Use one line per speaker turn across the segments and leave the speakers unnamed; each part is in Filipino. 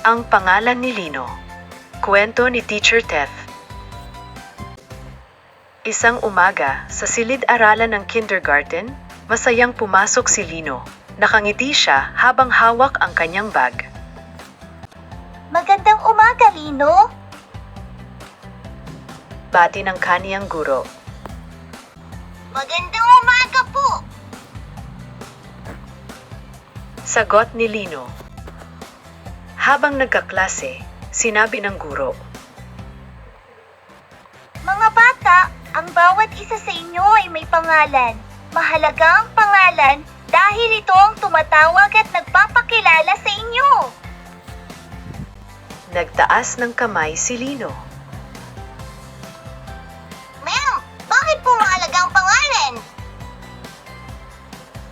Ang pangalan ni Lino. Kwento ni Teacher Teth. Isang umaga, sa silid-aralan ng kindergarten, masayang pumasok si Lino. Nakangiti siya habang hawak ang kanyang bag.
Magandang umaga, Lino.
Bati ng kaniyang guro.
Magandang umaga po.
Sagot ni Lino. Habang nagkaklase, sinabi ng guro.
Mga bata, ang bawat isa sa inyo ay may pangalan. Mahalaga ang pangalan dahil ito ang tumatawag at nagpapakilala sa inyo.
Nagtaas ng kamay si Lino.
Ma'am, bakit po mahalaga ang pangalan?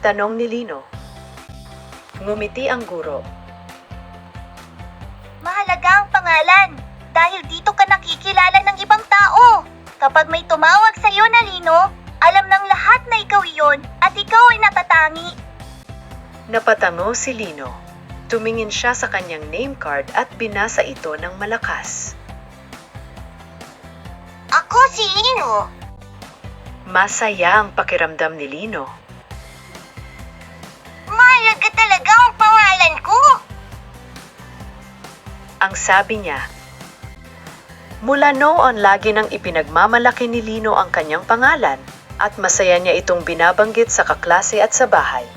Tanong ni Lino. Ngumiti ang guro.
Mahalaga ang pangalan dahil dito ka nakikilala ng ibang tao. Kapag may tumawag sa iyo na Lino, alam ng lahat na ikaw iyon at ikaw ay natatangi.
Napatango si Lino. Tumingin siya sa kanyang name card at binasa ito ng malakas.
Ako si Lino.
Masaya ang pakiramdam ni Lino.
Mahalaga talaga ang pangalan ko.
Ang sabi niya. Mula noon lagi nang ipinagmamalaki ni Lino ang kanyang pangalan at masaya niya itong binabanggit sa kaklase at sa bahay.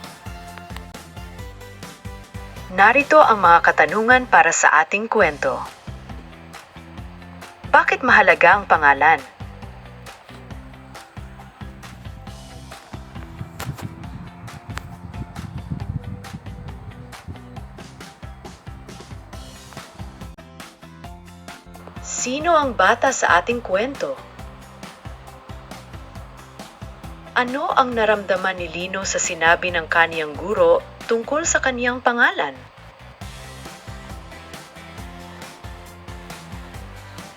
Narito ang mga katanungan para sa ating kwento. Bakit mahalaga ang pangalan? Sino ang bata sa ating kwento? Ano ang naramdaman ni Lino sa sinabi ng kaniyang guro tungkol sa kaniyang pangalan?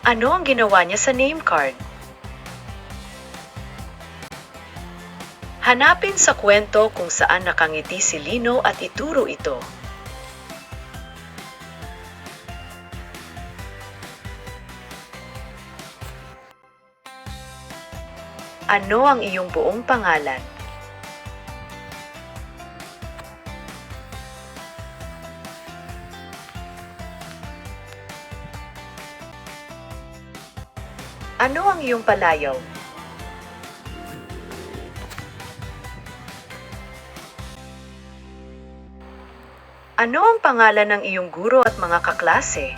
Ano ang ginawa niya sa name card? Hanapin sa kwento kung saan nakangiti si Lino at ituro ito. Ano ang iyong buong pangalan? Ano ang iyong palayaw? Ano ang pangalan ng iyong guro at mga kaklase?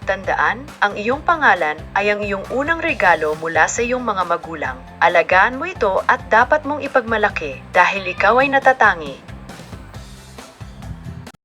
Tandaan, ang iyong pangalan ay ang iyong unang regalo mula sa iyong mga magulang. Alagaan mo ito at dapat mong ipagmalaki dahil ikaw ay natatangi